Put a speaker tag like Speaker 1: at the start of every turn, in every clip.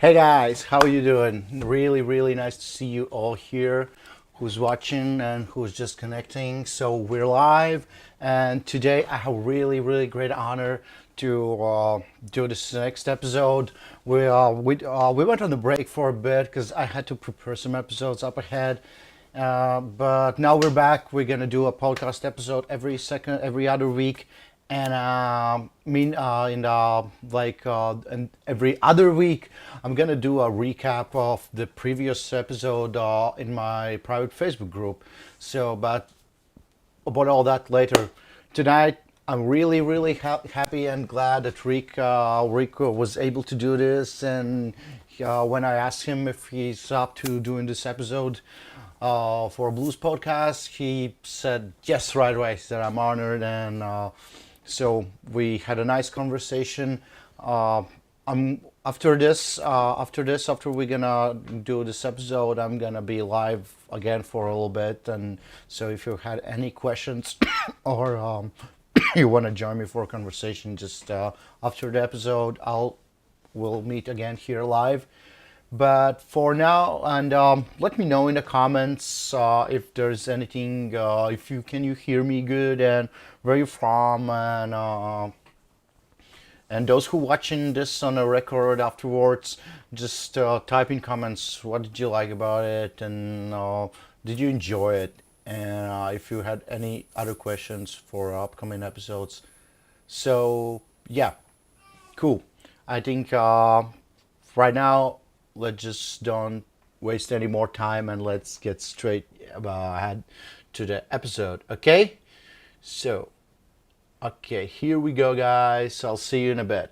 Speaker 1: Hey guys, how are you doing? Really, really nice to see you all here who's watching and who's just connecting. So we're live, and today I have really, really great honor to do this next episode. We went on the break for a bit because I had to prepare some episodes up ahead. But now we're back. We're gonna do a podcast episode every other week, and and every other week, I'm gonna do a recap of the previous episode in my private Facebook group. So, but about all that later. Tonight, I'm really, really happy and glad that Rick was able to do this. And when I asked him if he's up to doing this episode for a blues podcast, he said yes right away. He said I'm honored, and so we had a nice conversation. I'm after we're gonna do this episode, I'm gonna be live again for a little bit, and so if you had any questions or you want to join me for a conversation, just after the episode, we'll meet again here live. But for now, and let me know in the comments if there's anything, if you hear me good, and where you're from, and those who watching this on a record afterwards, just type in comments what did you like about it, and did you enjoy it, and if you had any other questions for upcoming episodes. So yeah, cool. I think right now let's just don't waste any more time and let's get straight ahead to the episode. Okay, so okay, here we go, guys. I'll see you in a bit.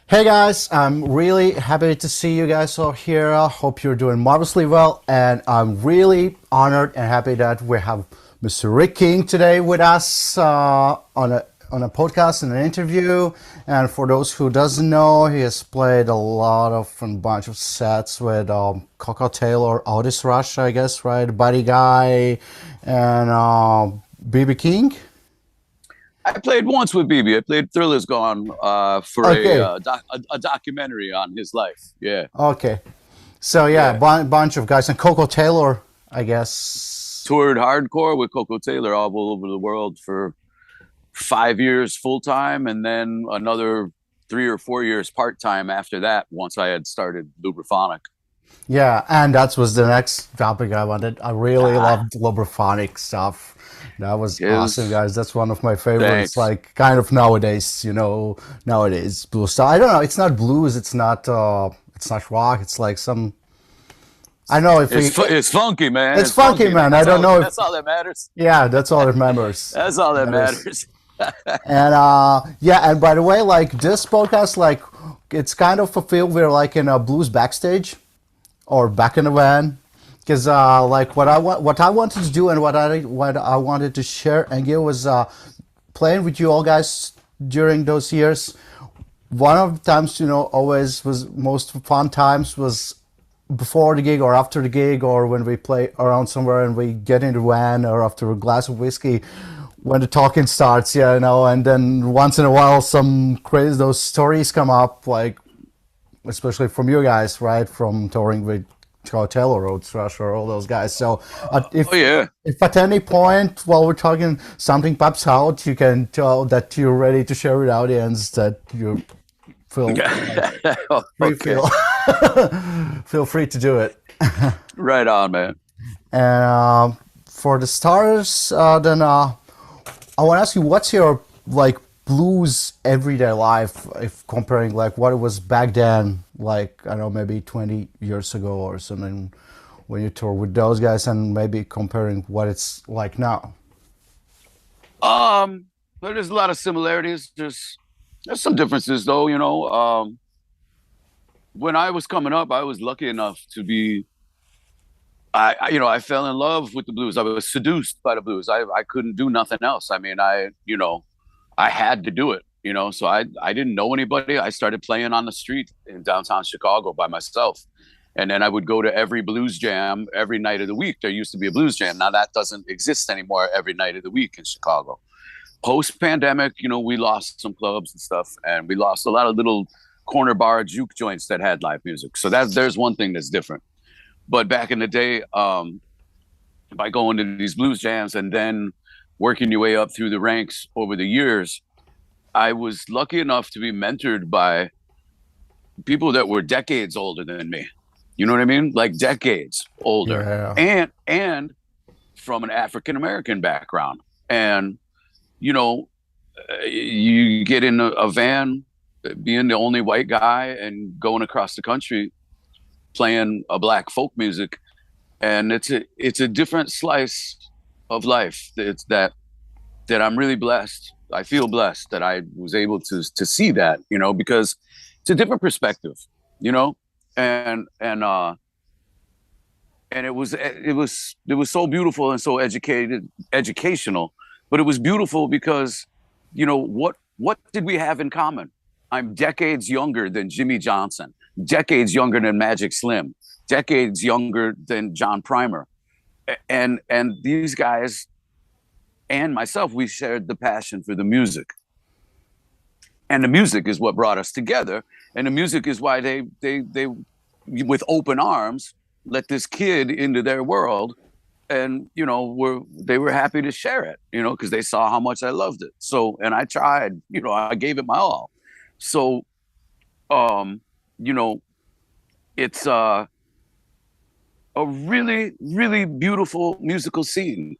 Speaker 1: Hey guys, I'm really happy to see you guys all here. I hope you're doing marvelously well, and I'm really honored and happy that we have Mr. Rick King today with us on a podcast and an interview. And for those who doesn't know, he has played a lot of a bunch of sets with KoKo Taylor, Otis Rush, I guess, right? Buddy Guy, and BB King.
Speaker 2: I played once with BB. I played Thriller's Gone for
Speaker 1: Okay.
Speaker 2: a documentary on his life. Yeah.
Speaker 1: Okay. So yeah,
Speaker 2: Yeah.
Speaker 1: bunch of guys, and KoKo Taylor, I guess.
Speaker 2: Toured hardcore with KoKo Taylor all over the world for 5 years full time, and then another 3 or 4 years part time after that. Once I had started Lubriphonic.
Speaker 1: Yeah, and that was the next topic I wanted. I really
Speaker 2: Ah,
Speaker 1: loved Lubriphonic stuff. That was awesome,
Speaker 2: is
Speaker 1: guys. That's one of my favorites.
Speaker 2: thanks.
Speaker 1: Like kind of nowadays, nowadays blues style. I don't know. It's not blues. It's not rock. It's like some. I don't know if
Speaker 2: It's funky, man.
Speaker 1: it's funky, man. I don't know if.
Speaker 2: That's all that matters.
Speaker 1: Yeah, that's all that matters.
Speaker 2: That's all that
Speaker 1: That is.
Speaker 2: matters.
Speaker 1: And yeah, and by the way, like this podcast, like it's kind of a feel we're like in a blues backstage or back in the van, because like what I wanted to do and what I wanted to share and give was playing with you all guys during those years. One of the times, always was most fun times was before the gig or after the gig, or when we play around somewhere and we get in the van or after a glass of whiskey, when the talking starts, and then once in a while some crazy those stories come up, like especially from you guys, right, from touring with Joe Taylor, Road Thrasher, all those guys. So
Speaker 2: Oh yeah.
Speaker 1: if at any point while we're talking something pops out, you can tell that you're ready to share with the audience, that you feel free,
Speaker 2: Okay.
Speaker 1: feel free to do it.
Speaker 2: Right on, man.
Speaker 1: And for the starters, then I want to ask you, what's your like blues everyday life, if comparing like what it was back then, like I don't know, maybe 20 years ago or something, when you toured with those guys, and maybe comparing what it's like now.
Speaker 2: But there's a lot of similarities. There's some differences though, you know. When I was coming up, I was lucky enough to be I fell in love with the blues. I was seduced by the blues. I couldn't do nothing else. I mean, I had to do it, so I didn't know anybody. I started playing on the street in downtown Chicago by myself. And then I would go to every blues jam every night of the week. There used to be a blues jam. Now that doesn't exist anymore every night of the week in Chicago. Post pandemic, we lost some clubs and stuff, and we lost a lot of little corner bar juke joints that had live music. So there's one thing that's different. But back in the day, by going to these blues jams and then working your way up through the ranks over the years, I was lucky enough to be mentored by people that were decades older than me. You know what I mean? Like decades older.
Speaker 1: Yeah.
Speaker 2: And from an African American background. And, you know, you get in a van, being the only white guy and going across the country playing a black folk music, and it's a different slice of life. It's that I'm really blessed. I feel blessed that I was able to see that, you know, because it's a different perspective, you know, and it was so beautiful and so educational, but it was beautiful because, you know, what did we have in common? I'm decades younger than Jimmy Johnson, decades younger than Magic Slim, decades younger than John Primer. And these guys and myself, we shared the passion for the music. And the music is what brought us together. And the music is why they with open arms, let this kid into their world. And, you know, they were happy to share it, you know, because they saw how much I loved it. So, and I tried, you know, I gave it my all. So, you know, it's a really, really beautiful musical scene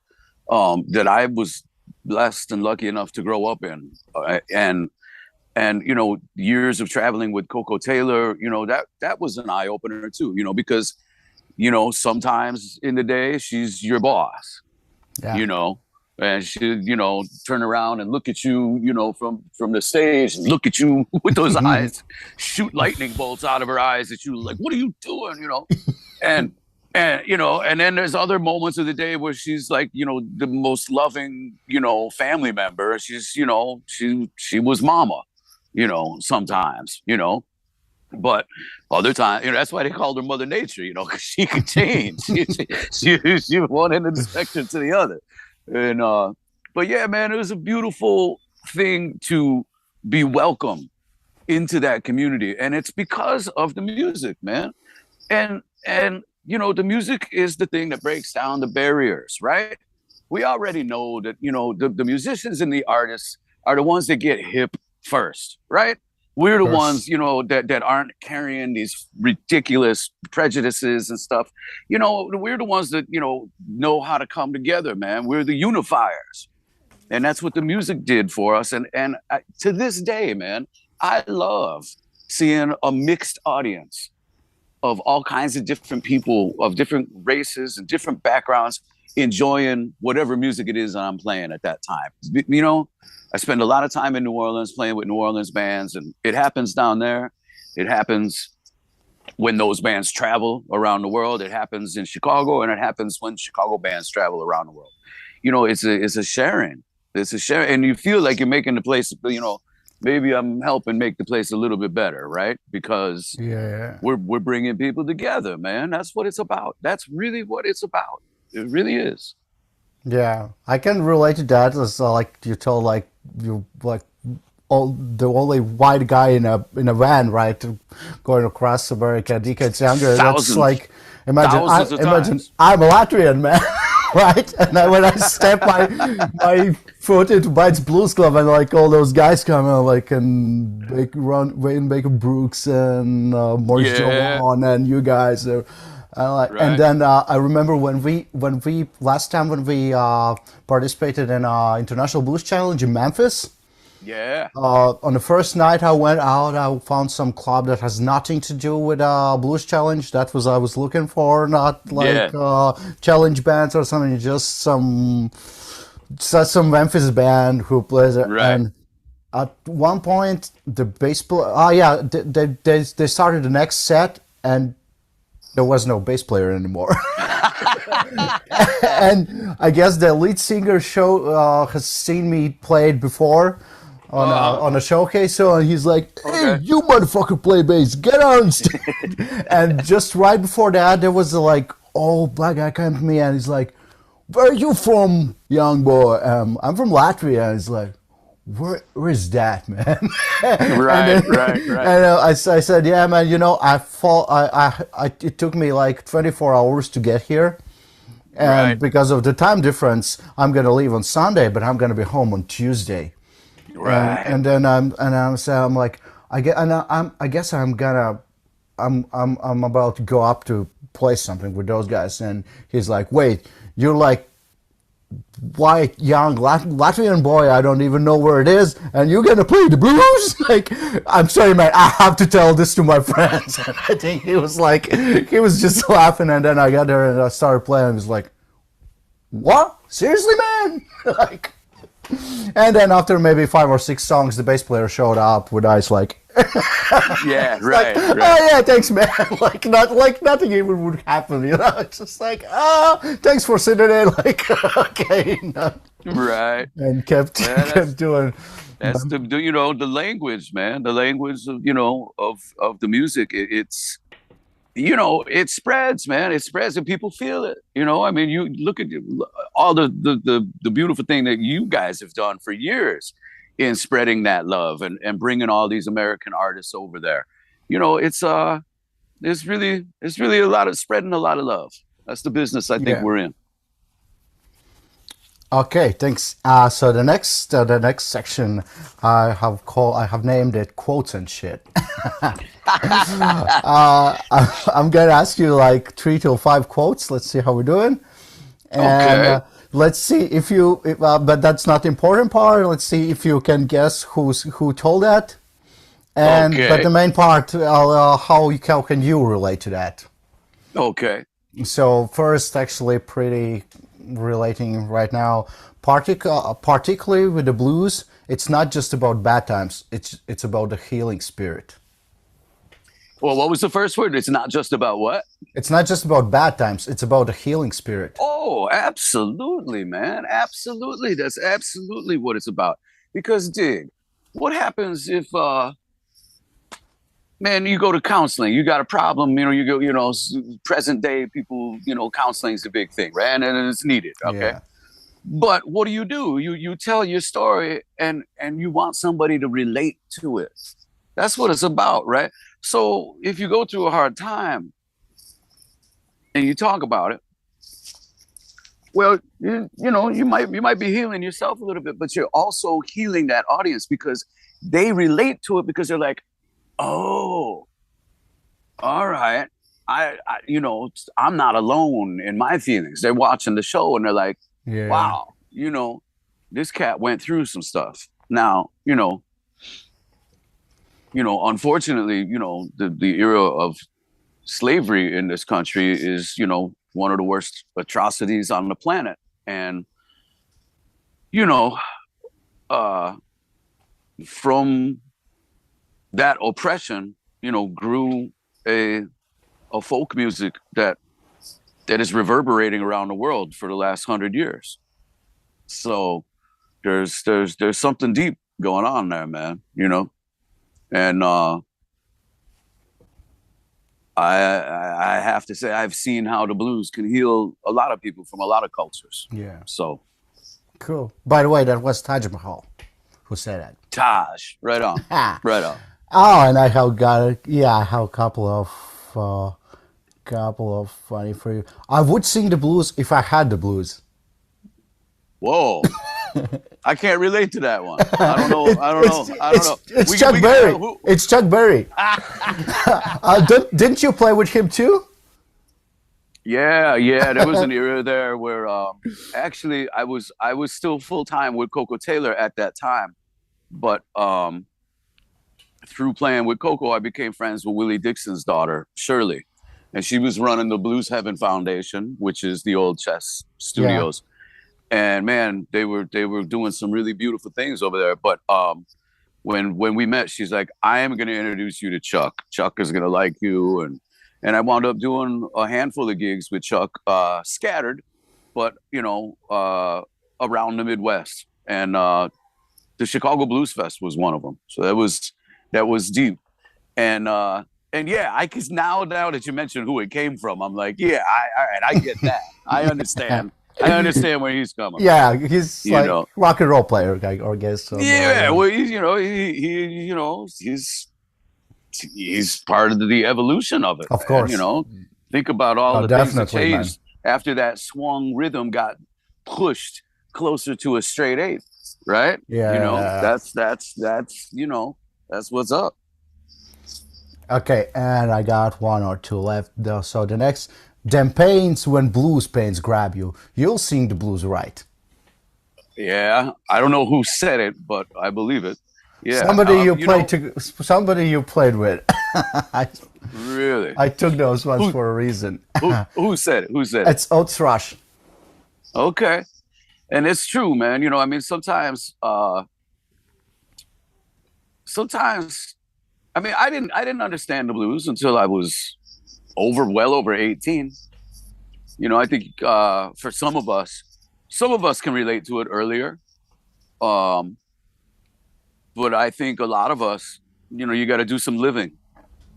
Speaker 2: that I was blessed and lucky enough to grow up in. And, you know, years of traveling with KoKo Taylor, you know, that was an eye opener too, you know, because, you know, sometimes in the day she's your boss, you know, and she, you know, turn around and look at you, you know, from the stage, and look at you with those eyes, shoot lightning bolts out of her eyes at you, like, what are you doing, you know? And you know, and then there's other moments of the day where she's like, you know, the most loving, you know, family member. She's, you know, she was mama, you know, sometimes, you know. But other times, you know, that's why they called her Mother Nature, you know, because she could change. she one end of the spectrum to the other. And but yeah, man, it was a beautiful thing to be welcome into that community. And it's because of the music, man. And you know, the music is the thing that breaks down the barriers, right? We already know that, you know, the musicians and the artists are the ones that get hip first, right? We're the ones, you know, that aren't carrying these ridiculous prejudices and stuff. You know, we're the ones that, you know how to come together, man. We're the unifiers. And that's what the music did for us. And to this day, man, I love seeing a mixed audience of all kinds of different people, of different races and different backgrounds, enjoying whatever music it is that I'm playing at that time. You know, I spend a lot of time in New Orleans playing with New Orleans bands, and it happens down there. It happens when those bands travel around the world. It happens in Chicago, and it happens when Chicago bands travel around the world. You know, it's a sharing. It's a sharing, and you feel like you're making the place, you know, maybe I'm helping make the place a little bit better, right? Because we're bringing people together, man. That's what it's about. That's really what it's about. It really is.
Speaker 1: Yeah, I can relate to that. It's like you told, like you like the only white guy in a van, right, going across America, decades younger. That's like imagine I'm a Latvian, man. Right, and when I step my foot into Bites Blues Club, and like all those guys come out, like and Wayne Baker Brooks and Maurice Jovan and you guys. And then I remember when we last time when we participated in International Blues Challenge in Memphis.
Speaker 2: Yeah.
Speaker 1: On the first night I went out, I found some club that has nothing to do with Blues Challenge. That was I was looking for, not like challenge bands or something, just some Memphis band who plays it.
Speaker 2: Right.
Speaker 1: And at one point, the bass player, they started the next set and there was no bass player anymore. And I guess the lead singer has seen me play it before on a showcase, so and he's like, "Hey, you motherfucker play bass, get on stage!" And just right before that, there was a like old black guy came to me and he's like, "Where are you from, young boy?" I'm from Latvia. And he's like, where is that, man? And
Speaker 2: Right,
Speaker 1: then,
Speaker 2: right, right,
Speaker 1: and I said, yeah, man, you know, it took me like 24 hours to get here.
Speaker 2: right,
Speaker 1: And because of the time difference, I'm gonna leave on Sunday, but I'm gonna be home on Tuesday.
Speaker 2: right.
Speaker 1: And then I'm like, I guess I'm about to go up to play something with those guys, and he's like, wait, you're like white young Latvian boy, I don't even know where it is, and you're gonna play the blues? Like, I'm sorry, man, I have to tell this to my friends. And I think he was just laughing, and then I got there and I started playing. And he was like, what? Seriously, man? Like, and then after maybe 5 or 6 songs, the bass player showed up with eyes like,
Speaker 2: Yeah,
Speaker 1: like,
Speaker 2: right, right,
Speaker 1: oh yeah, thanks, man. Like nothing even would happen, you know. It's just like, oh, thanks for sitting in. Like, okay, you know,
Speaker 2: right.
Speaker 1: and kept
Speaker 2: Yeah,
Speaker 1: kept doing.
Speaker 2: that's you know, the language, man. The language of, you know, of the music. It's, you know, it spreads, man. It spreads and people feel it. You know, I mean, you look at all the beautiful thing that you guys have done for years in spreading that love and bringing all these American artists over there. You know, it's really a lot of spreading a lot of love. That's the business I think
Speaker 1: Yeah.
Speaker 2: we're in.
Speaker 1: Okay, thanks. So the next section I have named it quotes and shit. I'm gonna ask you like 3 to 5 quotes. Let's see how we're doing, and
Speaker 2: Okay.
Speaker 1: let's see but that's not the important part. Let's see if you can guess who told that, and but
Speaker 2: Okay.
Speaker 1: the main part, how can you relate to that?
Speaker 2: Okay.
Speaker 1: So first, actually, pretty relating right now, particularly with the blues. It's not just about bad times. It's about the healing spirit.
Speaker 2: Well, what was the first word? It's not just about what?
Speaker 1: It's not just about bad times. It's about the healing spirit.
Speaker 2: Oh, absolutely, man. Absolutely. That's absolutely what it's about. Because dig, what happens if man, you go to counseling, you got a problem, you know, you go, you know, present day people, you know, counseling is a big thing, right? And it's needed, okay?
Speaker 1: Yeah,
Speaker 2: But what do? You tell your story and you want somebody to relate to it. That's what it's about, right? So if you go through a hard time and you talk about it, well, you know, you might be healing yourself a little bit, but you're also healing that audience because they relate to it because they're like, oh, all right. You know, I'm not alone in my feelings. They're watching the show and they're like,
Speaker 1: yeah,
Speaker 2: wow, you know, this cat went through some stuff. Now, unfortunately, you know, the era of slavery in this country is, you know, one of the worst atrocities on the planet. And, you know, uh, from that oppression, you know, grew a folk music that is reverberating around the world for the last 100 years. So there's something deep going on there, man. You know, and I have to say I've seen how the blues can heal a lot of people from a lot of cultures.
Speaker 1: yeah.
Speaker 2: So
Speaker 1: Cool. By the way, that was Taj Mahal who said
Speaker 2: Taj, right on,
Speaker 1: that.
Speaker 2: right on.
Speaker 1: Oh, and I have I have a couple of funny for you. I would sing the blues if I had the blues.
Speaker 2: Whoa. I can't relate to that one. I don't know. I don't know. I don't know.
Speaker 1: It's Chuck Berry. It's Chuck Berry. Didn't you play with him too?
Speaker 2: Yeah, yeah. There was an era there where actually I was still full time with KoKo Taylor at that time, but through playing with KoKo, I became friends with Willie Dixon's daughter, Shirley, and she was running the Blues Heaven Foundation, which is the old chess
Speaker 1: Yeah.
Speaker 2: studios. And man, they were doing some really beautiful things over there. But when we met, she's like, I am going to introduce you to Chuck. Chuck is going to like you, and I wound up doing a handful of gigs with Chuck, scattered, but you know, around the Midwest. And the Chicago Blues Fest was one of them. So that was deep. And yeah, I cause now that you mentioned who it came from, I'm like, yeah, all right, I get that. I understand. I understand where he's coming from.
Speaker 1: Yeah, he's
Speaker 2: You
Speaker 1: like
Speaker 2: know,
Speaker 1: rock and roll player, guy, or guess so more.
Speaker 2: yeah.
Speaker 1: Yeah,
Speaker 2: Well, he's part of the evolution of it,
Speaker 1: of
Speaker 2: man.
Speaker 1: course.
Speaker 2: Think about all
Speaker 1: Oh,
Speaker 2: the things that
Speaker 1: definitely, man.
Speaker 2: changed after that swung rhythm got pushed closer to a straight eight, right?
Speaker 1: Yeah.
Speaker 2: That's what's up.
Speaker 1: Okay, and I got one or two left. So the next, them pains when blues pains grab you, you'll sing the blues right.
Speaker 2: Yeah, I don't know who said it, but I believe it. Yeah,
Speaker 1: Somebody you played with. I,
Speaker 2: really.
Speaker 1: I took those ones
Speaker 2: Who
Speaker 1: for a reason.
Speaker 2: who said it? Who said it?
Speaker 1: It's Oats Rush.
Speaker 2: Okay, and it's true, man. I mean, sometimes I mean, I didn't understand the blues until I was well over 18. I think for some of us can relate to it earlier. Um, but I think a lot of us, you got to do some living.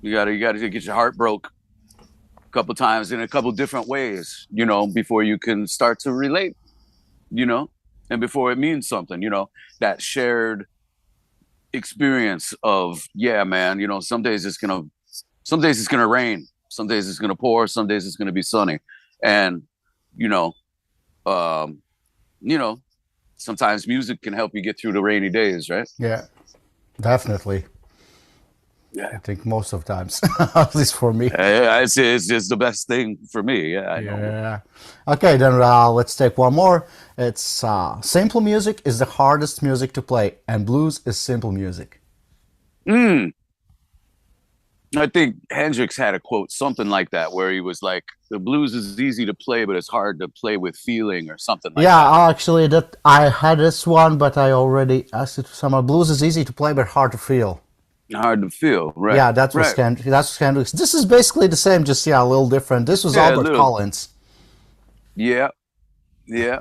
Speaker 2: You got to get your heart broke a couple times in a couple different ways, before you can start to relate, and before it means something, that shared experience of, yeah, man, some days it's gonna rain, some days it's gonna pour, some days it's gonna be sunny, and you know, um, you know, sometimes music can help you get through the rainy days, right?
Speaker 1: Yeah, definitely. I
Speaker 2: Yeah,
Speaker 1: think most of times, at least for me.
Speaker 2: it's just the best thing for me. Yeah, I know.
Speaker 1: Yeah. Okay, then let's take one more. It's simple music is the hardest music to play, and blues is simple music.
Speaker 2: Mm. I think Hendrix had a quote, something like that, where he was like, "The blues is easy to play, but it's hard to play with feeling," or something like that.
Speaker 1: Yeah, actually, that I had this one, but I already asked it to someone. Blues is easy to play, but hard to feel.
Speaker 2: Hard to feel, right?
Speaker 1: Yeah,
Speaker 2: Right.
Speaker 1: That's what Kendrick's. This is basically the same, just yeah, a little different. This was
Speaker 2: Yeah, a
Speaker 1: Albert
Speaker 2: little.
Speaker 1: Collins.
Speaker 2: Yeah, yeah.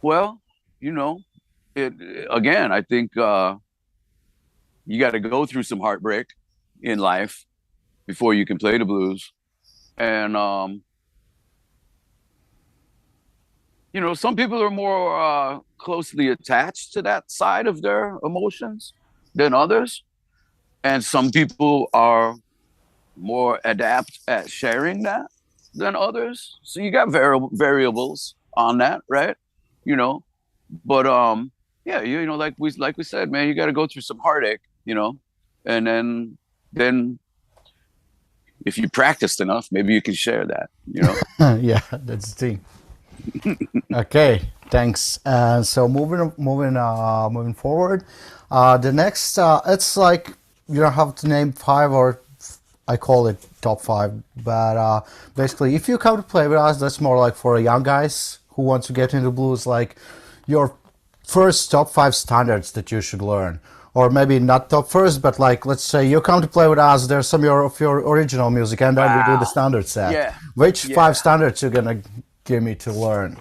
Speaker 2: Well, you know, it again. I think you got to go through some heartbreak in life before you can play the blues, and some people are more closely attached to that side of their emotions than others, and some people are more adept at sharing that than others. So you got variables on that, right? You know, but yeah, like we said, man, you got to go through some heartache, and then if you practiced enough, maybe you can share that.
Speaker 1: Yeah, that's the thing. Okay, thanks. So moving forward, the next it's like you don't have to name five or I call it top five, but basically, if you come to play with us, that's more like for young guys who want to get into blues, like your first top five standards that you should learn. Or maybe not top first, but like let's say you come to play with us. There's some of your original music, and then we do the
Speaker 2: Wow.
Speaker 1: standard set.
Speaker 2: Yeah.
Speaker 1: Which five
Speaker 2: Yeah.
Speaker 1: standards you gonna give me to learn?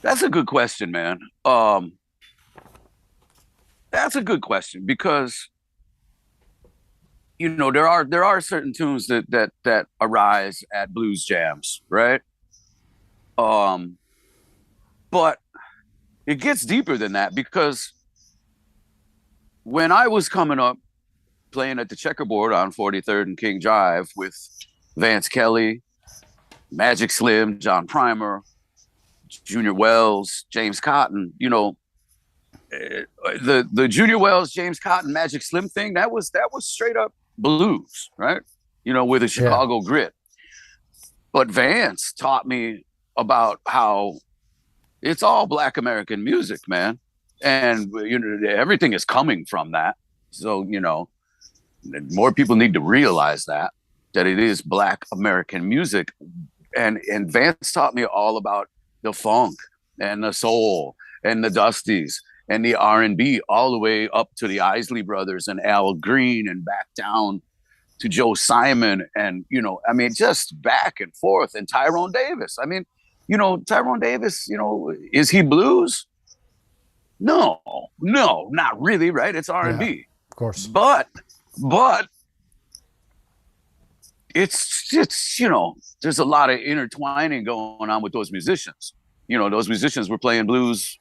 Speaker 2: That's a good question, man. That's a good question because there are certain tunes that arise at blues jams, right? Um, but it gets deeper than that because when I was coming up playing at the checkerboard on 43rd and King Drive with Vance Kelly, Magic Slim, John Primer, Junior Wells, James Cotton, the Junior Wells, James Cotton, Magic Slim thing, that was straight up blues, right? With a
Speaker 1: Yeah,
Speaker 2: Chicago grit. But Vance taught me about how it's all Black American music, man, and everything is coming from that. So more people need to realize that it is Black American music, and Vance taught me all about the funk and the soul and the Dusties and the R&B, all the way up to the Isley Brothers and Al Green and back down to Joe Simon and I mean just back and forth, and Tyrone Davis. I mean, Tyrone Davis, is he blues? No, no, not really, right? It's
Speaker 1: yeah,
Speaker 2: R&B.
Speaker 1: of course.
Speaker 2: But it's there's a lot of intertwining going on with those musicians. those musicians were playing blues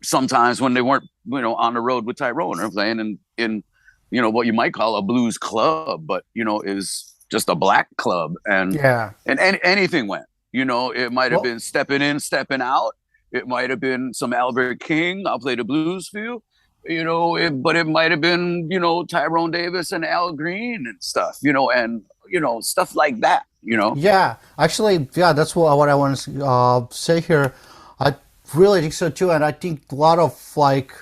Speaker 2: sometimes when they weren't, on the road with Tyrone, or playing in what you might call a blues club, but is just a black club, and
Speaker 1: Yeah.
Speaker 2: anything went. It might have
Speaker 1: Well,
Speaker 2: been stepping in, stepping out. It might have been some Albert King, I'll play the blues for you. But it might have been, Tyrone Davis and Al Green and stuff, and stuff like that.
Speaker 1: yeah. Actually, yeah, that's what I want to say here. I really think so too, and I think a lot of like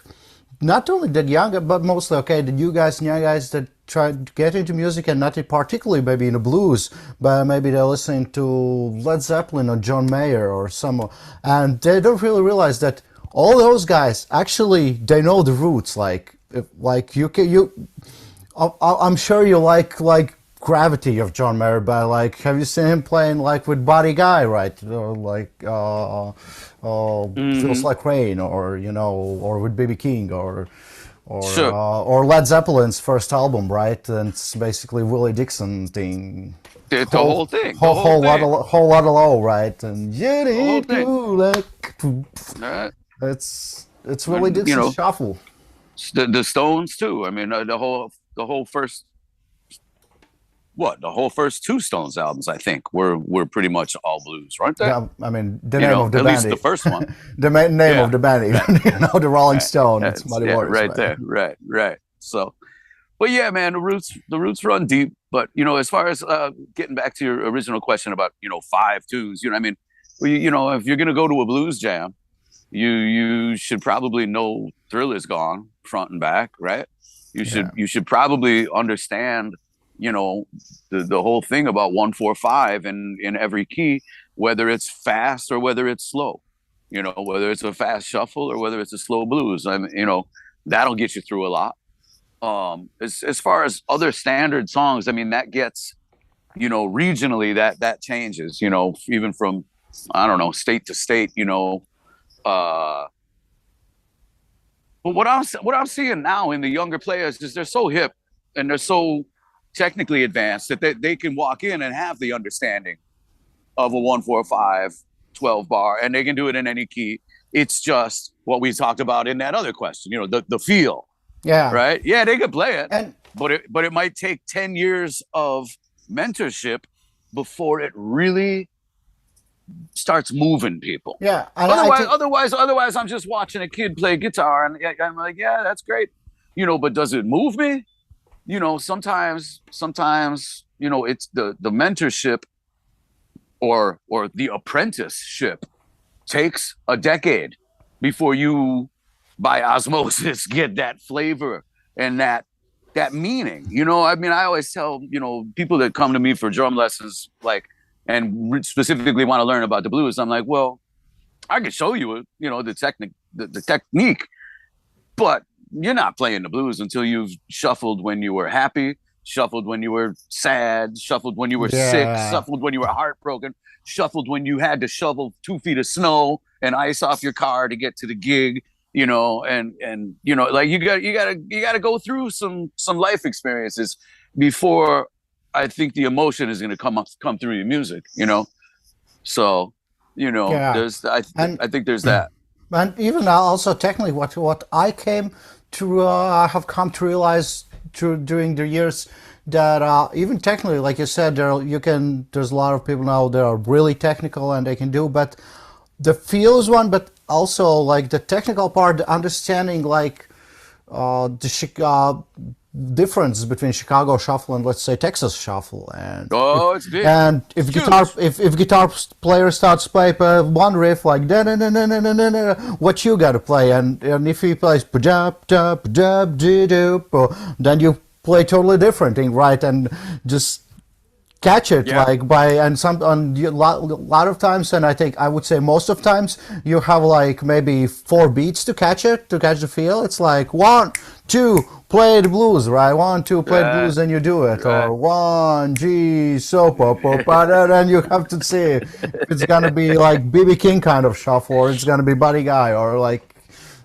Speaker 1: not only the younger, but mostly okay, the new guys, young guys that try to get into music and not particularly maybe in the blues, but maybe they're listening to Led Zeppelin or John Mayer or some, and they don't really realize that all those guys actually they know the roots. Like, like you can you, I'm sure you like Gravity of John Mayer, but like, have you seen him playing like with Buddy Guy, right? Or like Feels
Speaker 2: Hmm.
Speaker 1: Like Rain, or or with BB King,
Speaker 2: Sure.
Speaker 1: or Led Zeppelin's first album, right? And it's basically Willie Dixon thing,
Speaker 2: The whole thing, the whole thing,
Speaker 1: whole lot of low, right? And you
Speaker 2: the whole
Speaker 1: need
Speaker 2: thing.
Speaker 1: to like,
Speaker 2: Uh,
Speaker 1: it's Willie
Speaker 2: and,
Speaker 1: Dixon's shuffle.
Speaker 2: the Stones too. I mean, the whole first the whole first two Stones albums, I think, were pretty much all blues, weren't they?
Speaker 1: Yeah, I mean the name of the
Speaker 2: At least
Speaker 1: band,
Speaker 2: the first one.
Speaker 1: the name of
Speaker 2: Yeah,
Speaker 1: the band,
Speaker 2: right,
Speaker 1: even the Rolling
Speaker 2: right.
Speaker 1: Stone. It's Muddy
Speaker 2: Yeah,
Speaker 1: Waters,
Speaker 2: right
Speaker 1: right?
Speaker 2: there, right, right. So, but yeah, man, the roots run deep. But as far as getting back to your original question about five tunes, I mean, well, if you're gonna go to a blues jam, you should probably know Thriller's Gone front and back, right? You should
Speaker 1: Yeah,
Speaker 2: you should probably understand, the whole thing about 1 4 5 in every key, whether it's fast or whether it's slow, whether it's a fast shuffle or whether it's a slow blues. I mean, that'll get you through a lot. As far as other standard songs, I mean, that gets, regionally, that changes, even from, I don't know, state to state, uh but what I'm seeing now in the younger players is they're so hip and they're so technically advanced that they can walk in and have the understanding of a 1 4 5 12 bar, and they can do it in any key. It's just what we talked about in that other question, the feel,
Speaker 1: yeah,
Speaker 2: right? Yeah, they could play it,
Speaker 1: and
Speaker 2: but it might take 10 years of mentorship before it really starts moving people.
Speaker 1: yeah, and I
Speaker 2: Otherwise,
Speaker 1: think
Speaker 2: otherwise, otherwise, I'm just watching a kid play guitar, and I'm like, yeah, that's great, but does it move me? Sometimes, it's the mentorship or the apprenticeship takes a decade before you, by osmosis, get that flavor and that meaning. I mean, I always tell people that come to me for drum lessons, like, and specifically want to learn about the blues. I'm like, well, I can show you, the technique, but you're not playing the blues until you've shuffled when you were happy, shuffled when you were sad, shuffled when you were sick,
Speaker 1: yeah,
Speaker 2: shuffled when you were heartbroken, shuffled when you had to shovel 2 feet of snow and ice off your car to get to the gig, and like you gotta go through some life experiences before I think the emotion is gonna come through your music. So,
Speaker 1: yeah,
Speaker 2: there's I
Speaker 1: and
Speaker 2: I think there's that.
Speaker 1: and even also technically what I came to I have come to realize during the years that even technically, like you said, there's a lot of people now that are really technical and they can do, but the feels one, but also like the technical part, the understanding like the difference between Chicago shuffle and let's say Texas shuffle,
Speaker 2: Oh, it's big.
Speaker 1: and
Speaker 2: It's huge.
Speaker 1: if guitar player starts play one riff like da na na na na na na na, what you gotta play, and if he plays pa-dub, dub, dub, doo, doo, then you play totally different thing, right? And just catch it
Speaker 2: Yeah.
Speaker 1: like by and some on a lot of times, and I think I would say most of times you have like maybe 4 beats to catch it, to catch the feel. It's like 1 2 play the blues, right? 1 2 play the
Speaker 2: Right.
Speaker 1: blues, and you do it,
Speaker 2: Right.
Speaker 1: or 1 G so then you have to see if it's gonna be like BB King kind of shuffle, or it's gonna be Buddy Guy, or like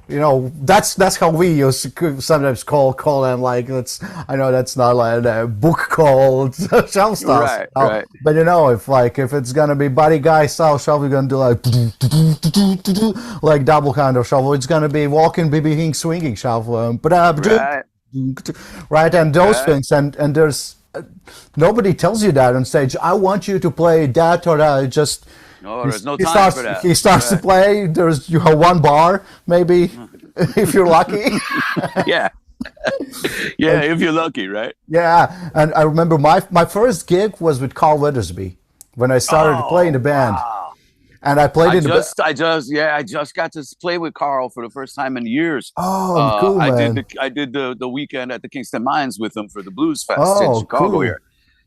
Speaker 1: You know, that's how we used to sometimes call them. Like that's, I know that's not like a book called shelf styles.
Speaker 2: Right, right,
Speaker 1: But you know, if it's gonna be Buddy Guy style shuffle, we're gonna do like double kind of shuffle. It's gonna be walking, BB King swinging shuffle.
Speaker 2: right,
Speaker 1: Right, and those
Speaker 2: right.
Speaker 1: things, and there's nobody tells you that on stage. I want you to play that or that. It just
Speaker 2: No,
Speaker 1: he,
Speaker 2: there's no
Speaker 1: he
Speaker 2: time
Speaker 1: starts
Speaker 2: for that.
Speaker 1: he starts to
Speaker 2: Right.
Speaker 1: play. There's you have one bar maybe if you're lucky.
Speaker 2: Yeah, yeah.
Speaker 1: And
Speaker 2: If you're lucky, right?
Speaker 1: yeah, and I remember my first gig was with Carl Weathersby when I started to play in the
Speaker 2: Oh,
Speaker 1: band,
Speaker 2: wow.
Speaker 1: and I played in the.
Speaker 2: I just got to play with Carl for the first time in years.
Speaker 1: Oh, cool, man.
Speaker 2: I did the weekend at the Kingston Mines with him for the Blues Fest in
Speaker 1: Oh,
Speaker 2: Chicago
Speaker 1: cool.
Speaker 2: here.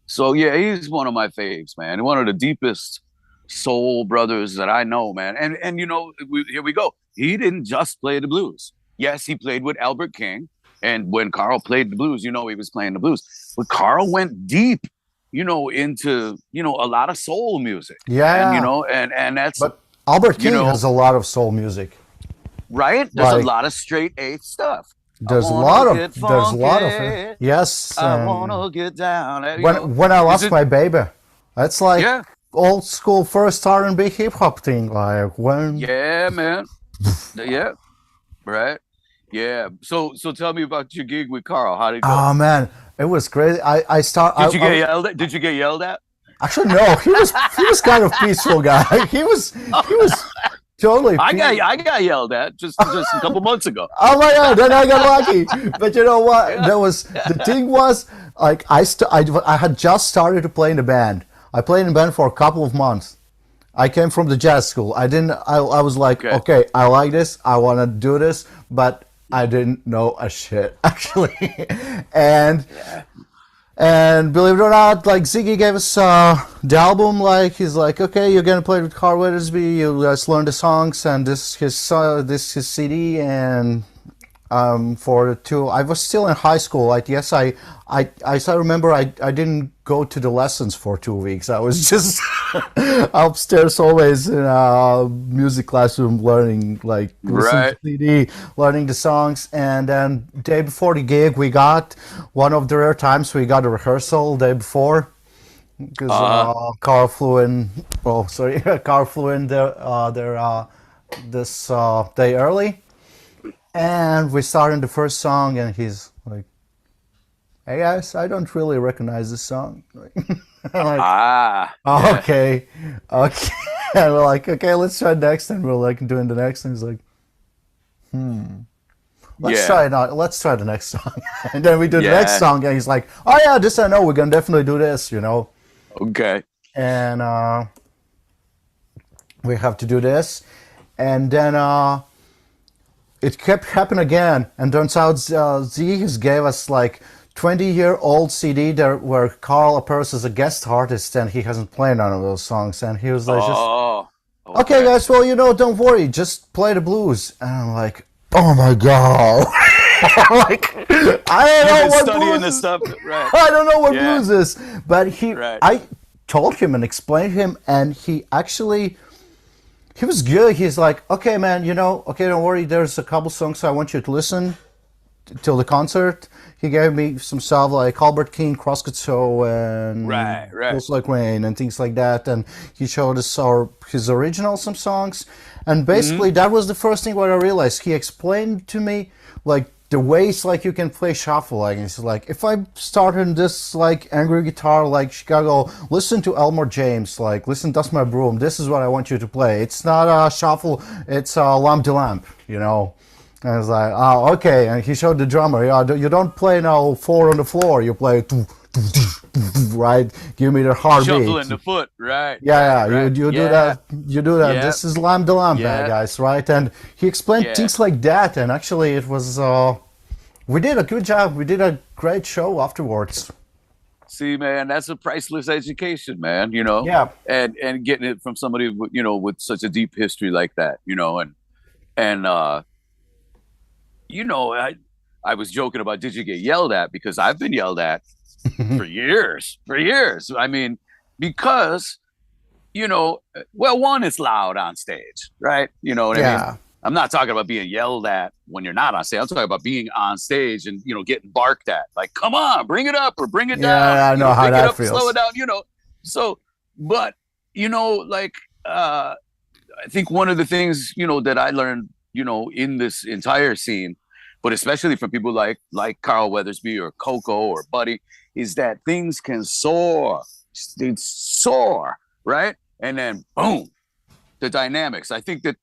Speaker 2: So yeah, he's one of my faves, man. One of the deepest soul brothers that I know, man. And you know, here we go. He didn't just play the blues. Yes, he played with Albert King, and when Carl played the blues, you know, he was playing the blues. But Carl went deep, you know, into a lot of soul music, and
Speaker 1: Yeah,
Speaker 2: and that's
Speaker 1: but Albert
Speaker 2: you
Speaker 1: King has
Speaker 2: know
Speaker 1: a lot of soul music.
Speaker 2: right. There's a
Speaker 1: Like
Speaker 2: lot of straight A stuff. I
Speaker 1: there's a
Speaker 2: wanna
Speaker 1: lot of
Speaker 2: get
Speaker 1: there's a lot of it.
Speaker 2: funky.
Speaker 1: Yes,
Speaker 2: I
Speaker 1: and
Speaker 2: wanna get down.
Speaker 1: when I
Speaker 2: Is
Speaker 1: lost
Speaker 2: it?
Speaker 1: my baby, that's like
Speaker 2: Yeah,
Speaker 1: old school first R&B hip hop thing. Like when
Speaker 2: yeah, man. Yeah, right. Yeah. So tell me about your gig with Carl. How did it go?
Speaker 1: oh man, it was crazy. I start I
Speaker 2: Did you get yelled at?
Speaker 1: actually no, he was kind of peaceful guy. He was totally
Speaker 2: I got yelled at just a couple months ago.
Speaker 1: Oh my god, then I got lucky. But you know what?
Speaker 2: Yeah.
Speaker 1: There was the thing was like I had just started to play in the band. I played in the band for a couple of months. I came from the jazz school. I was like,
Speaker 2: Okay.
Speaker 1: okay, I like this. I want to do this, but I didn't know a shit actually. and
Speaker 2: Yeah.
Speaker 1: and believe it or not, like Ziggy gave us the album. Like he's like, okay, you're gonna play with Carl Weathersby. You guys learn the songs, and this his CD. And for the two, I was still in high school. Like yes, I still remember I didn't go to the lessons for 2 weeks. I was just upstairs always in a music classroom learning, like listening to
Speaker 2: Right.
Speaker 1: CD, learning the songs. And then day before the gig, we got one of the rare times we got a rehearsal day before because
Speaker 2: Uh-huh.
Speaker 1: Carl flew in. Oh, sorry, Carl flew in there this day early, and we started the first song, and he's like, "Hey guys, I don't really recognize this song." I'm like,
Speaker 2: Ah.
Speaker 1: "Oh,
Speaker 2: Yeah.
Speaker 1: okay, okay." And we're like, "Okay, let's try next." And we're like doing the next, and he's like,
Speaker 2: Yeah.
Speaker 1: let's try the next song." And then we do the next
Speaker 2: Yeah.
Speaker 1: song, and he's like, "Oh yeah, this I know. We're gonna definitely do this, you know."
Speaker 2: Okay.
Speaker 1: And we have to do this, and then it kept happening again. And turns out Z has gave us like 20-year-old CD there where Carl appears as a guest artist, and he hasn't played none of those songs. And he was like, just
Speaker 2: Oh.
Speaker 1: okay,
Speaker 2: Okay.
Speaker 1: guys, well, you know, don't worry, just play the blues. And I'm like, oh my god. I'm like, I don't
Speaker 2: You've
Speaker 1: know
Speaker 2: been
Speaker 1: what
Speaker 2: studying
Speaker 1: blues
Speaker 2: this
Speaker 1: is.
Speaker 2: stuff, right?
Speaker 1: I don't know what
Speaker 2: Yeah.
Speaker 1: blues is. But
Speaker 2: Right.
Speaker 1: I told him and explained to him, and he was good. He's like, okay, man, you know, okay, don't worry. There's a couple songs I want you to listen till the concert. He gave me some stuff like Albert King, Crosscut Show, and
Speaker 2: Right. Right.
Speaker 1: Feels Like Rain, and things like that. And he showed us his original some songs. And
Speaker 2: Mm-hmm.
Speaker 1: basically, that was the first thing what I realized. He explained to me like the ways like you can play shuffle. Like he's like, if I start on this like angry guitar like Chicago, listen to Elmore James. Like listen, Dust My Broom. This is what I want you to play. It's not a shuffle. It's a lamp de lamp. You know. And I was like, oh, okay. And he showed the drummer, yeah, you don't play now 4 on the floor. You play, right? Give me the
Speaker 2: Shuffling
Speaker 1: heartbeat.
Speaker 2: the foot. Right.
Speaker 1: Yeah,
Speaker 2: Right.
Speaker 1: yeah,
Speaker 2: Right.
Speaker 1: you do
Speaker 2: Yeah.
Speaker 1: that. You do that.
Speaker 2: Yeah.
Speaker 1: This is lamb de lamb,
Speaker 2: Yeah.
Speaker 1: guys, right? And he explained
Speaker 2: Yeah.
Speaker 1: things like that. And actually, it was, we did a good job. We did a great show afterwards.
Speaker 2: See, man, that's a priceless education, man. You know,
Speaker 1: Yeah.
Speaker 2: and getting it from somebody with such a deep history like that. And I was joking about did you get yelled at because I've been yelled at for years, for years. I mean, because well, one, it's loud on stage, right? You know what I mean?
Speaker 1: Yeah.
Speaker 2: I'm not talking about being yelled at when you're not on stage. I'm talking about being on stage and, getting barked at. Like, come on, bring it up or bring it down,
Speaker 1: Yeah,
Speaker 2: or,
Speaker 1: I know how
Speaker 2: pick it
Speaker 1: that
Speaker 2: up and slow it
Speaker 1: feels.
Speaker 2: down. So, but, like, I think one of the things, that I learned, in this entire scene, but especially from people like Carl Weathersby or KoKo or Buddy, is that things can soar. They soar, right? And then boom, the dynamics. I think that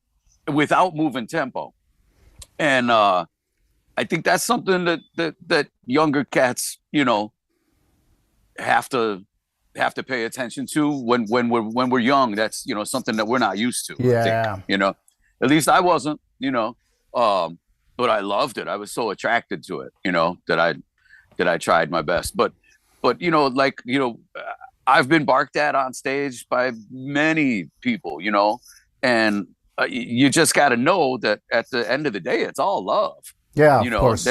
Speaker 2: without moving tempo. And I think that's something that younger cats, have to pay attention to when we're young. That's something that we're not used to. I think
Speaker 1: Yeah,
Speaker 2: at least I wasn't. But I loved it. I was so attracted to it. That I tried my best. But like I've been barked at on stage by many people. And you just got to know that at the end of the day, it's all love.
Speaker 1: yeah, of
Speaker 2: They
Speaker 1: course.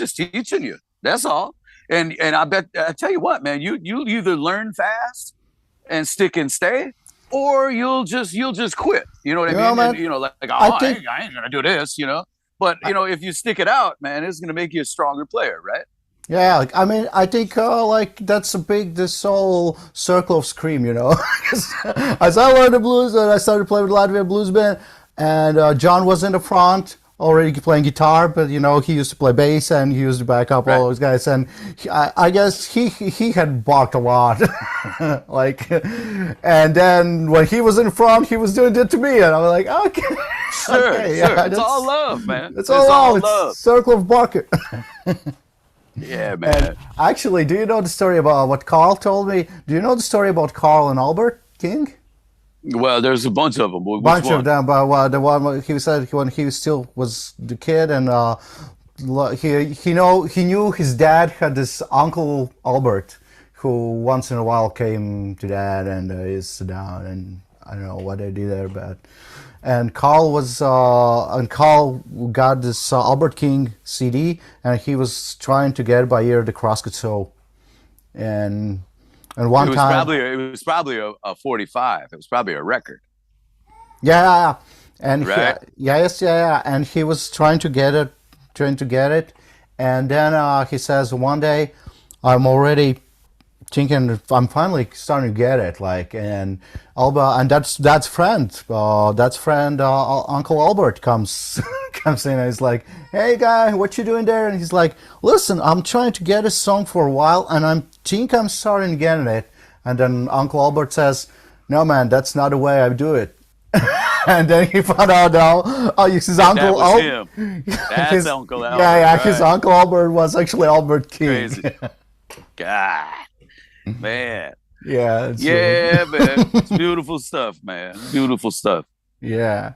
Speaker 2: just teaching you. That's all. And I tell you what, man, you either learn fast and stick and stay, or you'll just quit. You know what I
Speaker 1: You know,
Speaker 2: mean? And
Speaker 1: man,
Speaker 2: oh,
Speaker 1: I
Speaker 2: I
Speaker 1: think
Speaker 2: ain't gonna do this. But if you stick it out, man, it's gonna make you a stronger player, right?
Speaker 1: yeah, like, I mean, I think like that's a big this whole circle of scream, you know. 'Cause as I learned the blues, and I started playing with Latvia Blues Band, and John was in the front already playing guitar, but you know he used to play bass and he used to back up
Speaker 2: Right.
Speaker 1: all those guys, and I guess he had barked a lot, like, and then when he was in front, he was doing it to me, and I was like, okay,
Speaker 2: Sure,
Speaker 1: okay,
Speaker 2: sure.
Speaker 1: yeah,
Speaker 2: It's all love, man.
Speaker 1: that's all
Speaker 2: It's
Speaker 1: love.
Speaker 2: all
Speaker 1: It's
Speaker 2: love.
Speaker 1: circle of barking.
Speaker 2: Yeah,
Speaker 1: And
Speaker 2: man.
Speaker 1: actually, do you know the story about what Carl told me? Do you know the story about Carl and Albert King?
Speaker 2: Well, there's a bunch of them. Which
Speaker 1: Bunch of
Speaker 2: one?
Speaker 1: them, but the one he said when he still was the kid, and he knew his dad had this uncle Albert, who once in a while came to dad and is sit down, and I don't know what they did there, but and Carl got this Albert King CD, and he was trying to get by ear the Crosscut Soul, and
Speaker 2: It
Speaker 1: one
Speaker 2: was
Speaker 1: time,
Speaker 2: probably it was probably a 45. It was probably a record,
Speaker 1: yeah, and
Speaker 2: right?
Speaker 1: yes, yeah, and he was trying to get it, and then he says one day, I'm already thinking I'm finally starting to get it, like, and Alba, and that's friend Uncle Albert comes comes in and he's like, hey guy, what you doing there? And he's like, listen, I'm trying to get a song for a while, and I'm starting to get it. And then Uncle Albert says, no man, that's not the way I do it. And then he found out now, oh, his
Speaker 2: That
Speaker 1: uncle,
Speaker 2: was him. That's
Speaker 1: his,
Speaker 2: Uncle
Speaker 1: yeah,
Speaker 2: Albert,
Speaker 1: yeah, his
Speaker 2: right?
Speaker 1: uncle Albert was actually Albert King.
Speaker 2: Crazy. God, man.
Speaker 1: Yeah, it's
Speaker 2: Yeah, man. It's beautiful stuff, man. Beautiful stuff.
Speaker 1: yeah.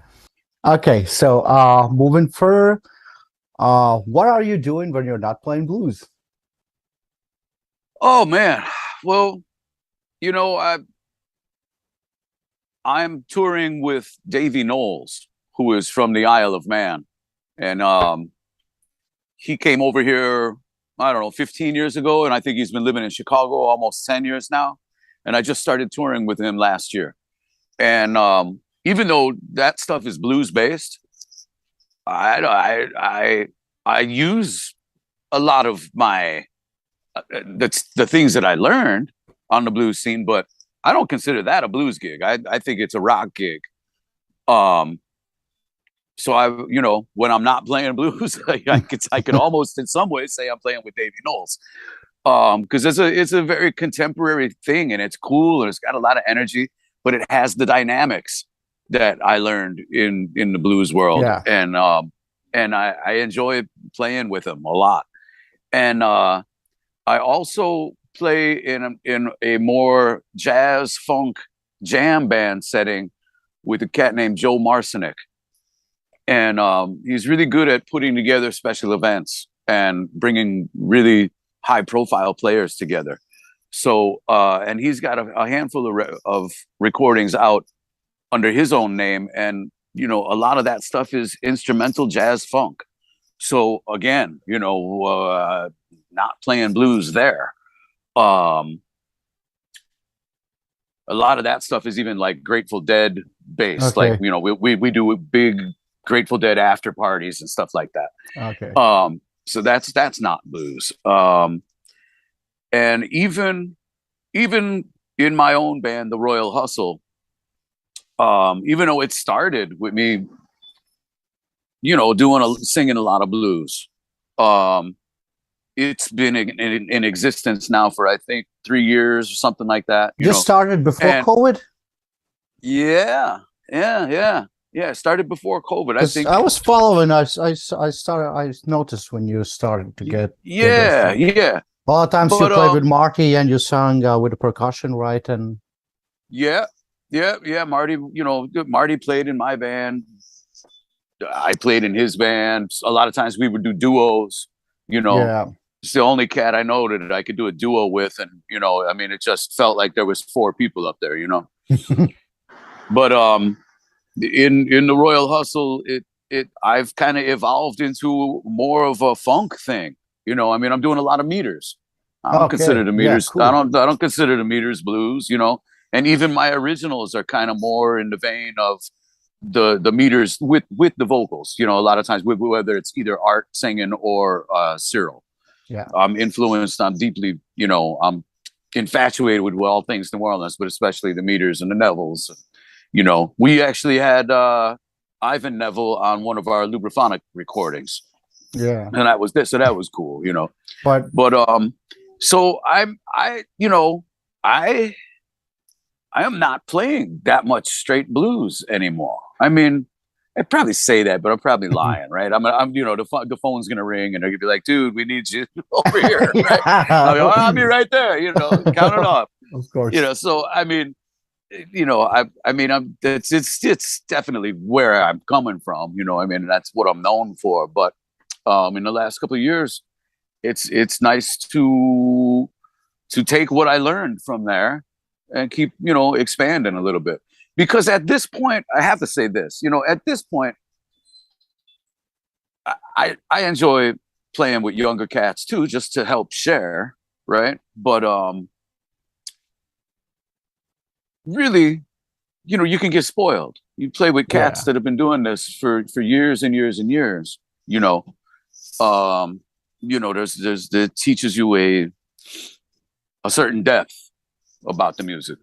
Speaker 1: Okay, so moving further, what are you doing when you're not playing blues?
Speaker 2: Oh man. Well, you know, I'm touring with Davy Knowles, who is from the Isle of Man. And he came over here, I don't know, 15 years ago, and I think he's been living in Chicago almost 10 years now. And I just started touring with him last year. And even though that stuff is blues based, I use a lot of my that's the things that I learned on the blues scene, but I don't consider that a blues gig. I think it's a rock gig. Um, so when I'm not playing blues, I could almost in some ways say I'm playing with Davy Knowles. Because it's a very contemporary thing, and it's cool, and it's got a lot of energy, but it has the dynamics that I learned in the blues world,
Speaker 1: Yeah.
Speaker 2: and I enjoy playing with him a lot. And I also play in a more jazz funk jam band setting with a cat named Joe Marcinick, and he's really good at putting together special events and bringing really high profile players together. So and he's got a handful of recordings out under his own name, and a lot of that stuff is instrumental jazz funk. So again, not playing blues there. Um, a lot of that stuff is even like Grateful Dead based. Like
Speaker 1: Okay.
Speaker 2: we do big Grateful Dead after parties and stuff like that.
Speaker 1: Okay.
Speaker 2: So that's not blues. And even in my own band, the Royal Hustle, even though it started with me, singing a lot of blues, it's been in existence now for I think 3 years or something like that.
Speaker 1: Just started before
Speaker 2: and
Speaker 1: COVID?
Speaker 2: yeah, yeah. It started before COVID. I think
Speaker 1: I was following. I noticed when you started to get
Speaker 2: yeah, yeah.
Speaker 1: A lot of times you
Speaker 2: But
Speaker 1: played with Marty and you sang with the percussion, right? And
Speaker 2: yeah. Marty, Marty played in my band. I played in his band. A lot of times we would do duos.
Speaker 1: yeah,
Speaker 2: It's the only cat I know that I could do a duo with, and I mean, it just felt like there was 4 people up there. But in the Royal Hustle, I've kind of evolved into more of a funk thing. I mean, I'm doing a lot of meters. I don't consider the meters.
Speaker 1: Cool.
Speaker 2: I don't consider the meters blues. And even my originals are kind of more in the vein of the meters with the vocals. A lot of times, whether it's either Art singing or Cyril.
Speaker 1: Yeah,
Speaker 2: I'm influenced. I'm deeply, I'm infatuated with all things New Orleans, but especially the meters and the Nevilles. We actually had Ivan Neville on one of our Lubriphonic recordings.
Speaker 1: Yeah,
Speaker 2: and that was cool.
Speaker 1: But
Speaker 2: so I am not playing that much straight blues anymore. I mean, I'd probably say that, but I'm probably lying, right? I'm the phone's gonna ring and they're gonna be like, "Dude, we need you over here." Right? I'll be right there. Count it off.
Speaker 1: Of course.
Speaker 2: So I mean, it's definitely where I'm coming from. I mean, that's what I'm known for. But in the last couple of years, it's nice to take what I learned from there and keep expanding a little bit. Because at this point, I have to say this. At this point, I enjoy playing with younger cats too, just to help share, right? But really, you can get spoiled. You play with cats that have been doing this for years and years and years. There's that teaches you a certain depth about the music,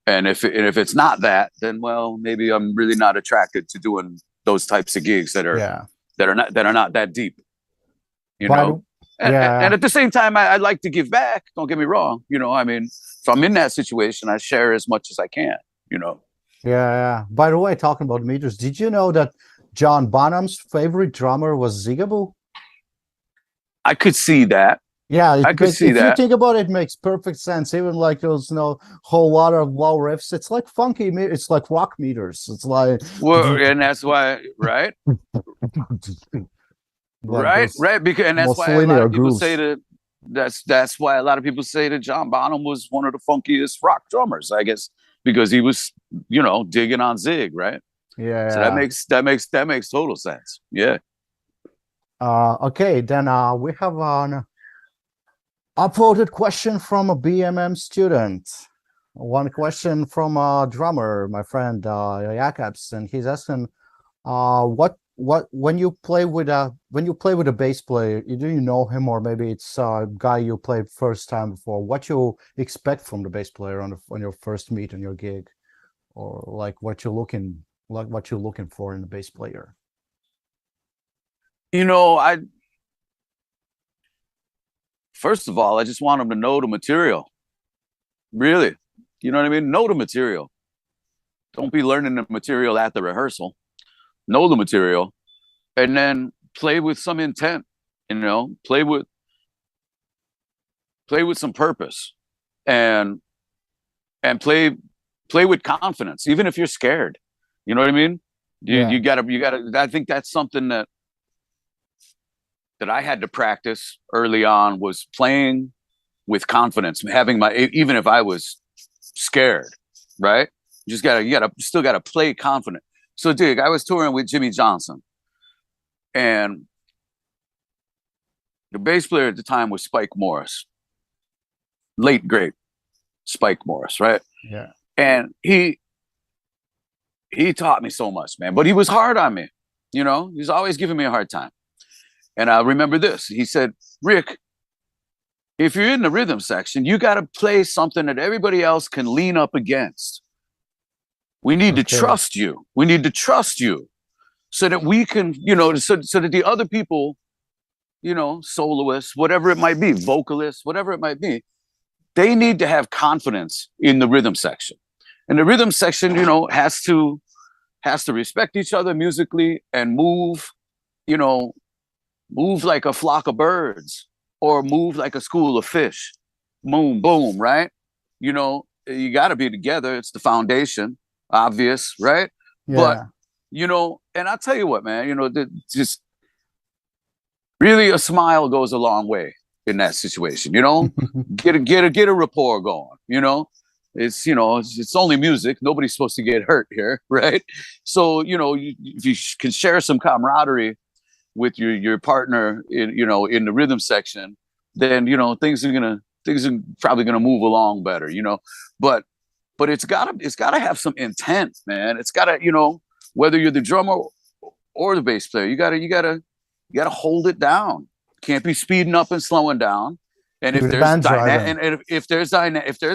Speaker 2: and if it's not that, then well, maybe I'm really not attracted to doing those types of gigs that are not that deep, And at the same time, I'd like to give back. Don't get me wrong. I mean, if I'm in that situation, I share as much as I can.
Speaker 1: Yeah. By the way, talking about meters, did you know that John Bonham's favorite drummer was Zigaboo?
Speaker 2: I could see that.
Speaker 1: Yeah,
Speaker 2: I could see that.
Speaker 1: If you think about it, it makes perfect sense. Even like those, whole lot of low riffs. It's like funky. It's like rock meters. It's like
Speaker 2: and that's why, right? Right. Because that's why a lot of people say that. That's why a lot of people say that John Bonham was one of the funkiest rock drummers. I guess because he was, digging on Zig, right?
Speaker 1: Yeah.
Speaker 2: So that makes total sense. Yeah.
Speaker 1: Okay, then we have an upvoted question from a BMM student. One question from a drummer, my friend Jakobs, and he's asking, when you play with a bass player, do you know him, or maybe it's a guy you played first time before? What you expect from the bass player on your first meet on your gig, or like what you're looking for in the bass player?
Speaker 2: First of all, I just want them to know the material. Really. You know what I mean? Know the material. Don't be learning the material at the rehearsal. Know the material. And then play with some intent. Play with some purpose. And play with confidence, even if you're scared. You know what I mean? You gotta I think that's something that I had to practice early on, was playing with confidence, even if I was scared, right? You still gotta play confident. So Dig, I was touring with Jimmy Johnson, and the bass player at the time was Spike Morris, late great Spike Morris, right?
Speaker 1: Yeah.
Speaker 2: And he taught me so much, man, but he was hard on me. You know, he's always giving me a hard time. And I remember this. He said, Rick, if you're in the rhythm section, you got to play something that everybody else can lean up against. We need to trust you. We need to trust you so that we can, you know, so that the other people, you know, soloists, whatever it might be, vocalists, whatever it might be, they need to have confidence in the rhythm section. And the rhythm section, you know, has to respect each other musically and move, you know, move like a flock of birds or move like a school of fish. Boom, boom, right? You know, you got to be together. It's the foundation, obvious, right?
Speaker 1: Yeah.
Speaker 2: But, you know, and I'll tell you what, man, you know, just really a smile goes a long way in that situation, you know? get a rapport going, you know? It's, you know, it's only music. Nobody's supposed to get hurt here, right? So, you know, if you can share some camaraderie with your partner in, you know, in the rhythm section, then, you know, things are probably gonna move along better, you know. But it's gotta have some intent, man. It's gotta, you know, whether you're the drummer or the bass player, you gotta hold it down. Can't be speeding up and slowing down. And if there's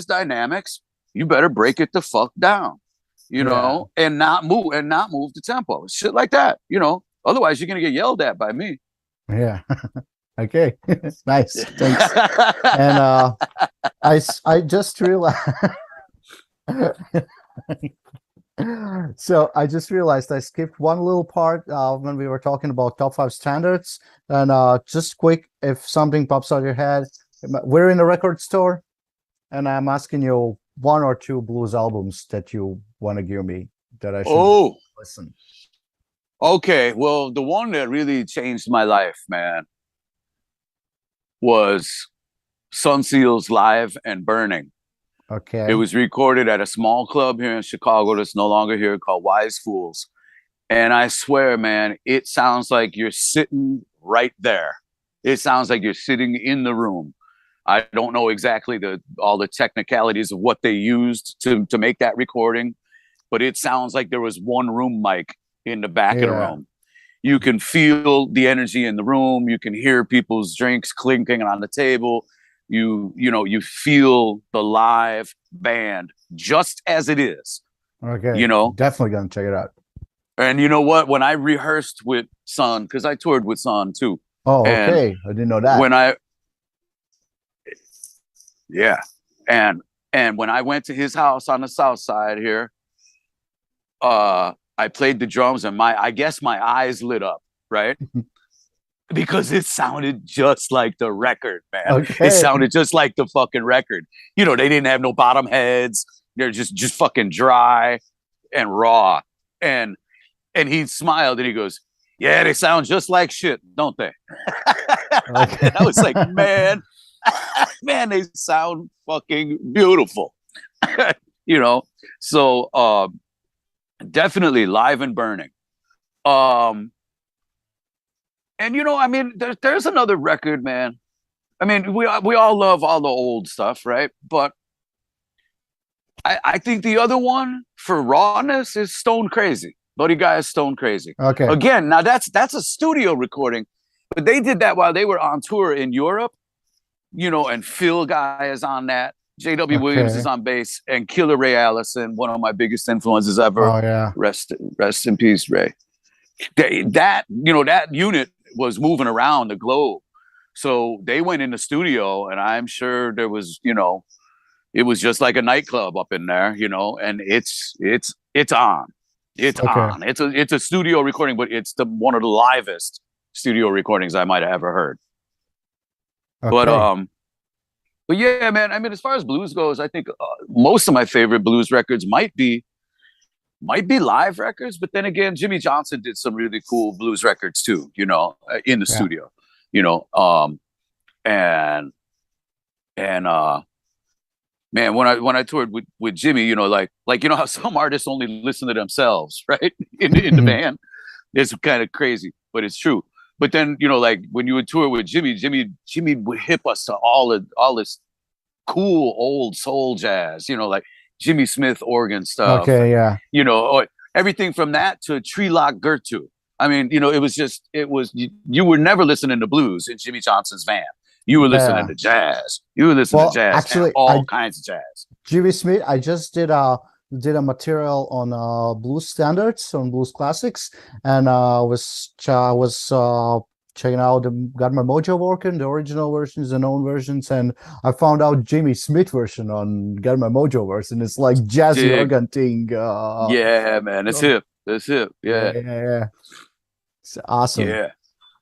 Speaker 2: dynamics, you better break it the fuck down, you know, and not move the tempo, shit like that, you know. Otherwise, you're gonna get yelled at by me.
Speaker 1: Yeah. Okay. Nice. Thanks. And I just realized. So I just realized I skipped one little part when we were talking about top 5 standards. And just quick, if something pops out of your head, we're in a record store, and I'm asking you 1 or 2 blues albums that you want to give me that I should listen.
Speaker 2: Okay, well, the one that really changed my life, man, was Sunseal's Live and Burning.
Speaker 1: Okay.
Speaker 2: It was recorded at a small club here in Chicago that's no longer here called Wise Fools. And I swear, man, it sounds like you're sitting right there. It sounds like you're sitting in the room. I don't know exactly all the technicalities of what they used to make that recording, but it sounds like there was one room mic in the back of the room. You can feel the energy in the room. You can hear people's drinks clinking on the table. You know, you feel the live band just as it is.
Speaker 1: Okay.
Speaker 2: You know,
Speaker 1: definitely gonna check it out.
Speaker 2: And you know what? When I rehearsed with Son, because I toured with Son too.
Speaker 1: Oh, okay. I didn't know that.
Speaker 2: And when I went to his house on the South Side here, I played the drums, and I guess my eyes lit up, right? Because it sounded just like the record, man. Okay. It sounded just like the fucking record. You know, they didn't have no bottom heads. They're just fucking dry and raw. And he smiled and he goes, "Yeah, they sound just like shit, don't they?" Okay. I was like, man, they sound fucking beautiful. You know, so definitely Live and Burning. And you know, I mean, there's another record, man. I mean, we all love all the old stuff, right? But I think the other one for rawness is Stone Crazy. Buddy Guy is Stone Crazy.
Speaker 1: Okay.
Speaker 2: Again, now that's a studio recording, but they did that while they were on tour in Europe. You know, and Phil Guy is on that. J.W. Williams is on bass, and Killer Ray Allison, one of my biggest influences ever.
Speaker 1: Oh yeah.
Speaker 2: Rest in peace, Ray. That unit was moving around the globe, so they went in the studio, and I'm sure there was, you know, it was just like a nightclub up in there, you know, and it's on. It's on. It's a studio recording, but it's one of the livest studio recordings I might have ever heard. Okay. But yeah, man, I mean, as far as blues goes, I think most of my favorite blues records might be live records, but then again, Jimmy Johnson did some really cool blues records too, you know, in the studio, you know, and man, when I toured with Jimmy, you know, like you know how some artists only listen to themselves, right? in the band, it's kind of crazy, but it's true. But then, you know, like when you would tour with Jimmy would hip us to all this cool old soul jazz, you know, like Jimmy Smith organ stuff.
Speaker 1: Okay, yeah.
Speaker 2: You know, everything from that to Tree Lock Gertu. I mean, you were never listening to blues in Jimmy Johnson's van. You were listening
Speaker 1: Yeah.
Speaker 2: to jazz. You were listening to
Speaker 1: Well,
Speaker 2: jazz and
Speaker 1: actually,
Speaker 2: all kinds of jazz.
Speaker 1: Jimmy Smith, I just did a material on blues standards, on blues classics, and was checking out got my Mojo working, the original versions, the known versions, and I found out Jimmy Smith version on Got My Mojo version. It's like jazzy
Speaker 2: Dig.
Speaker 1: organ thing.
Speaker 2: Yeah, man. It's hip. It's hip.
Speaker 1: Yeah,
Speaker 2: Yeah.
Speaker 1: yeah, yeah. It's awesome.
Speaker 2: Yeah.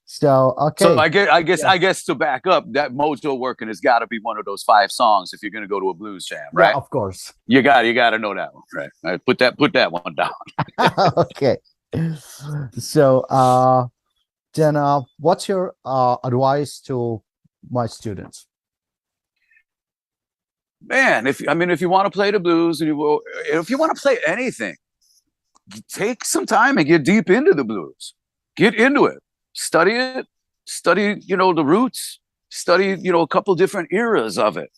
Speaker 1: So
Speaker 2: So
Speaker 1: okay, yeah,
Speaker 2: I guess to back up, that Mojo working has got to be one of those 5 songs if you're gonna go to a blues jam,
Speaker 1: yeah,
Speaker 2: right?
Speaker 1: of course.
Speaker 2: You got to know that one, right? All right, put that one down.
Speaker 1: Okay. So then what's your advice to my students?
Speaker 2: Man, if you want to play the blues and if you want to play anything, take some time and get deep into the blues. Get into it. Study it. Study, the roots. Study, a couple different eras of it.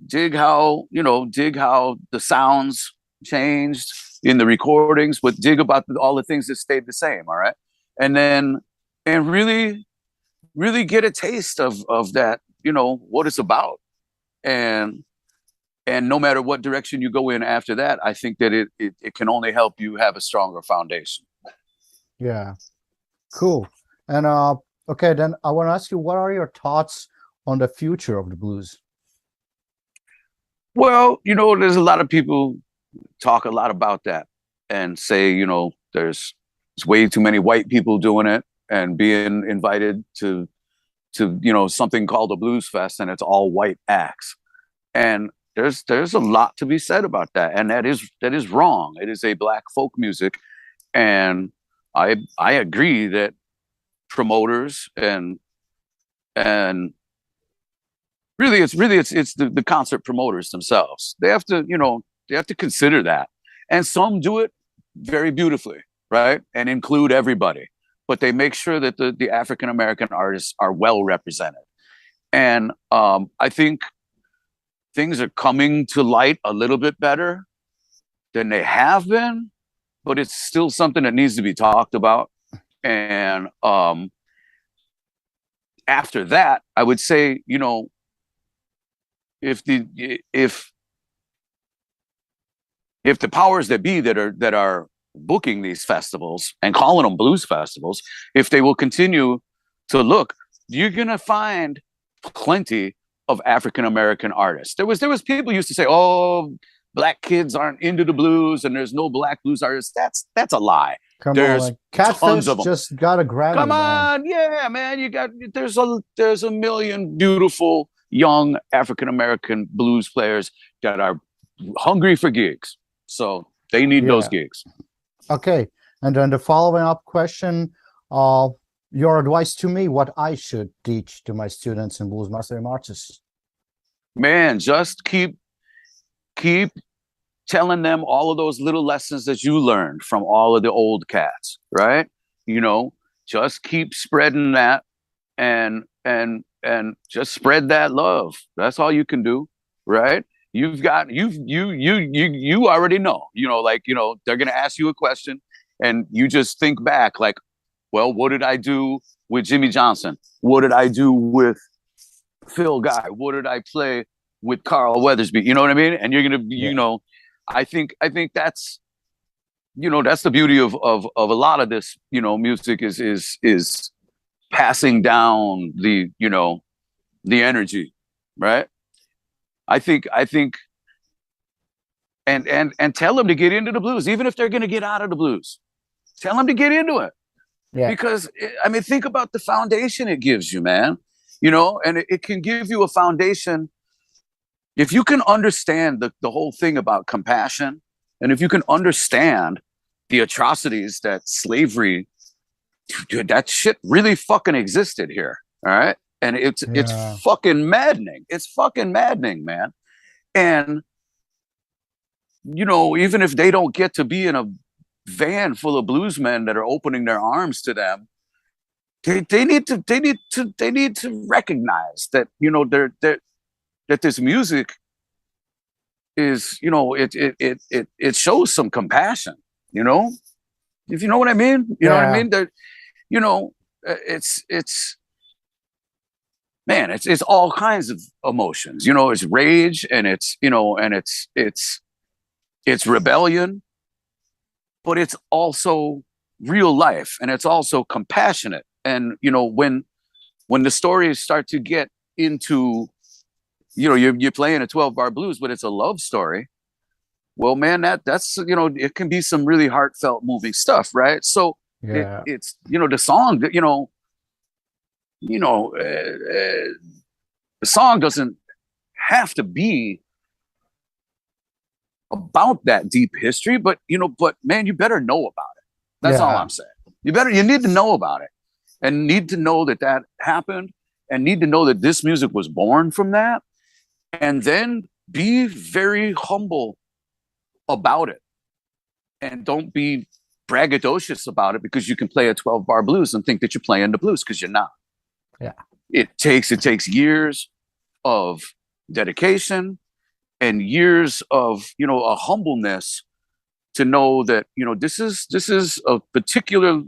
Speaker 2: Dig how the sounds changed in the recordings, but dig about all the things that stayed the same. All right. And really, really get a taste of that, what it's about. And no matter what direction you go in after that, I think that it can only help you have a stronger foundation.
Speaker 1: Yeah, cool. And okay, then I want to ask you, what are your thoughts on the future of the blues?
Speaker 2: Well, there's a lot of people talk a lot about that and say, there's way too many white people doing it and being invited to something called a blues fest, and it's all white acts. And there's a lot to be said about that, and that is wrong. It is a black folk music, and I agree that promoters and really it's the concert promoters themselves. They have to consider that, and some do it very beautifully, right, and include everybody, but they make sure that the African American artists are well represented. And I think things are coming to light a little bit better than they have been, but it's still something that needs to be talked about. And after that, I would say, if the powers that be that are booking these festivals and calling them blues festivals, if they will continue to look, you're gonna find plenty of African American artists. There was people used to say, "Oh, black kids aren't into the blues, and there's no black blues artists." That's a lie.
Speaker 1: Come on,
Speaker 2: There's
Speaker 1: like
Speaker 2: tons
Speaker 1: Catfish
Speaker 2: of them.
Speaker 1: just got a Grammy,
Speaker 2: Come
Speaker 1: man.
Speaker 2: on, yeah, man. There's a million beautiful young African American blues players that are hungry for gigs. So they need those
Speaker 1: Yeah.
Speaker 2: gigs.
Speaker 1: Okay, and then the following up question, your advice to me, what I should teach to my students in Blues Master Marcis.
Speaker 2: Man, just keep telling them all of those little lessons that you learned from all of the old cats, right? Just keep spreading that and just spread that love. That's all you can do, right? You already know, they're going to ask you a question and you just think back like, well, what did I do with Jimmy Johnson? What did I do with Phil Guy? What did I play with Carl Weathersby? You know what I mean? And you're going to, I think that's, that's the beauty of a lot of this, music is passing down the energy, right? I think and tell them to get into the blues, even if they're going to get out of the blues. Tell them to get into it.
Speaker 1: Yeah.
Speaker 2: Because think about the foundation it gives you, man. And it can give you a foundation if you can understand the whole thing about compassion, and if you can understand the atrocities that slavery, dude, that shit really fucking existed here. All right. And it's fucking maddening. It's fucking maddening, man. And, even if they don't get to be in a van full of bluesmen that are opening their arms to them, they need to recognize that, that this music is, it shows some compassion, If you know what I mean, you know what I
Speaker 1: Yeah,
Speaker 2: mean. That you know, it's man, it's all kinds of emotions. You know, it's rage and it's you know and it's rebellion, but it's also real life and it's also compassionate. And you know, when the stories start to get into you know you're playing a 12 bar blues, but it's a love story. Well, man, that's you know it can be some really heartfelt, moving stuff, right? So
Speaker 1: yeah,
Speaker 2: it's you know the song that you know the song doesn't have to be about that deep history, but you know, but man, you better know about it. That's all
Speaker 1: yeah,
Speaker 2: I'm saying. You need to know about it and need to know that that happened and need to know that this music was born from that and then be very humble about it and don't be braggadocious about it because you can play a 12 bar blues and think that you're playing the blues because you're not.
Speaker 1: yeah,
Speaker 2: It takes years of dedication and years of you know a humbleness to know that you know this is a particular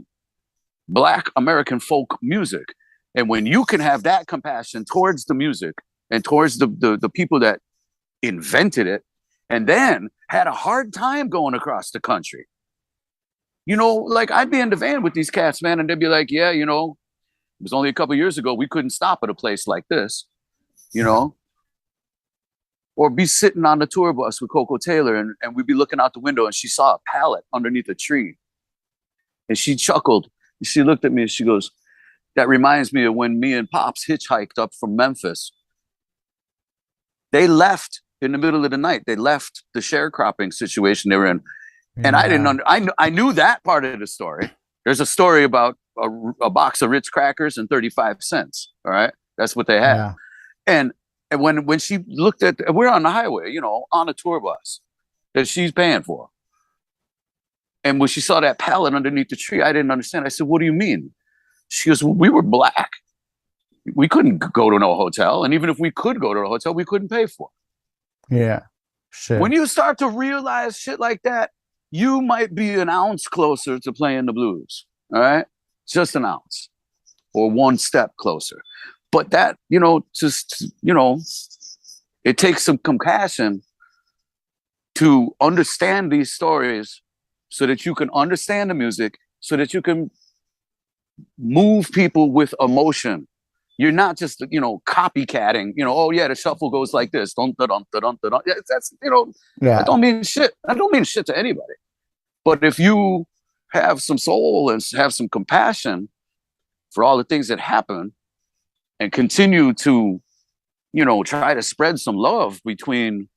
Speaker 2: Black American folk music, and when you can have that compassion towards the music and towards the people that invented it, and then had a hard time going across the country. You know, like I'd be in the van with these cats, man, and they'd be like, "Yeah, you know, it was only a couple years ago we couldn't stop at a place like this," you
Speaker 1: yeah,
Speaker 2: know, or be sitting on the tour bus with KoKo Taylor and we'd be looking out the window and she saw a pallet underneath a tree and she chuckled. She looked at me and she goes, "That reminds me of when me and Pops hitchhiked up from Memphis. They left in the middle of the night. They left the sharecropping situation they were in. And I didn't
Speaker 1: yeah,
Speaker 2: I knew that part of the story. There's a story about a box of Ritz crackers and 35 cents. All right. That's what they had.
Speaker 1: yeah,
Speaker 2: And and when she looked at we're on the highway, you know, on a tour bus that she's paying for. And when she saw that pallet underneath the tree, I didn't understand. I said, "What do you mean?" She goes, "Well, we were Black. We couldn't go to no hotel. And even if we could go to a hotel, we couldn't pay for it."
Speaker 1: yeah.
Speaker 2: When
Speaker 1: Sure.
Speaker 2: you start to realize shit like that, you might be an ounce closer to playing the blues. All right. Just an ounce or one step closer. But that, you know, just, you know, it takes some compassion to understand these stories so that you can understand the music, so that you can move people with emotion. You're not just you know copycatting. You know, oh yeah, the shuffle goes like this. Dun, dun, dun, dun, dun, dun. Yeah, that's you know that
Speaker 1: Yeah,
Speaker 2: don't mean shit. That don't mean shit to anybody. But if you have some soul and have some compassion for all the things that happen, and continue to you know try to spread some love between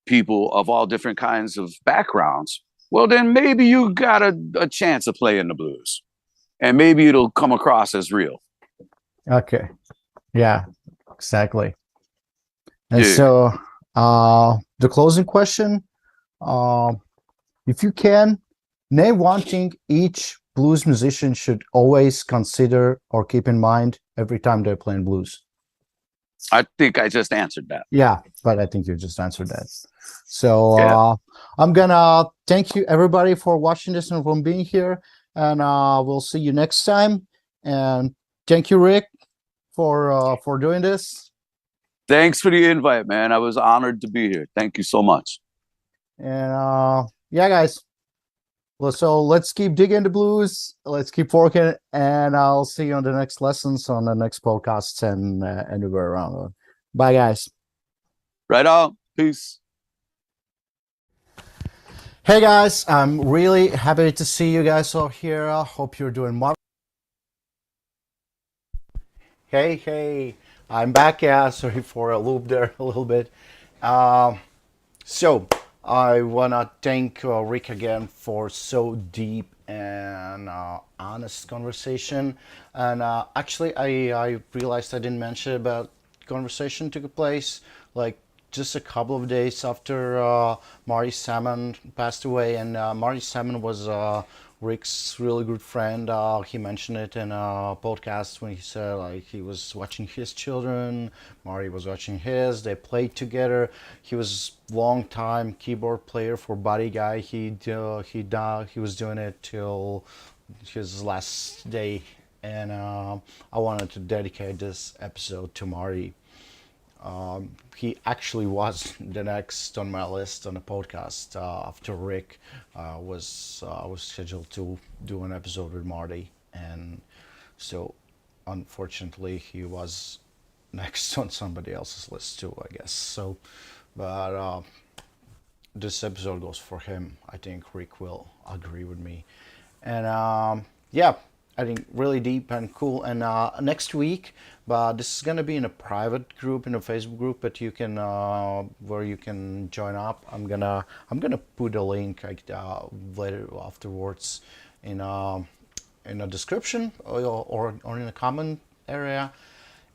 Speaker 2: people of all different kinds of backgrounds, well then maybe you got a chance of playing the blues, and maybe it'll come across as real.
Speaker 1: okay. Yeah, exactly. And
Speaker 2: Yeah.
Speaker 1: so, the closing question, uh, if you can, name one thing each blues musician should always consider or keep in mind every time they're playing blues.
Speaker 2: I think I just answered that.
Speaker 1: Yeah, but I think you just answered that. So,
Speaker 2: Yeah.
Speaker 1: I'm gonna thank you everybody for watching this and from being here, and we'll see you next time. And thank you, Rick, for doing this.
Speaker 2: Thanks for the invite, man. I was honored to be here. Thank you so much.
Speaker 1: And yeah, guys. Well, so let's keep digging the blues. Let's keep working, and I'll see you on the next lessons, on the next podcasts, and anywhere around. Bye, guys.
Speaker 2: Right on. Peace.
Speaker 1: Hey, guys. I'm really happy to see you guys all here. I hope you're doing well. Hey, hey. I'm back. Yeah, sorry for a loop there a little bit. Um, So, I want to thank Rick again for so deep and honest conversation. And actually, I realized I didn't mention about conversation took place like just a couple of days after Marty Salmon passed away. And Marty Salmon was Rick's really good friend. He mentioned it in a podcast when he said like he was watching his children, Marty was watching his. They played together. He was long time keyboard player for Buddy Guy. He was doing it till his last day, and I wanted to dedicate this episode to Marty. He actually was the next on my list on the podcast after Rick was scheduled to do an episode with Marty, and so unfortunately he was next on somebody else's list too, I guess. So, but this episode goes for him. I think Rick will agree with me, and yeah, I think really deep and cool. And next week, but this is gonna be in a private group in a Facebook group, but you can where you can join up. I'm gonna put a link like later afterwards in a description or in a comment area.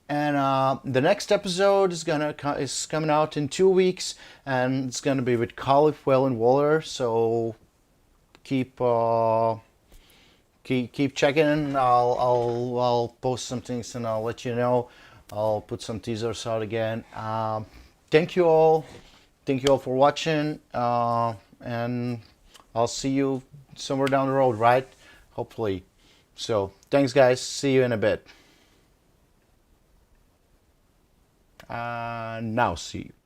Speaker 1: And the next episode is coming out in 2 weeks, and it's gonna be with Caliph, Well, and Waller. So keep keep checking. I'll post some things and I'll let you know. I'll put some teasers out again. Thank you all. Thank you all for watching. And I'll see you somewhere down the road, right? Hopefully. So thanks, guys. See you in a bit. Now see you.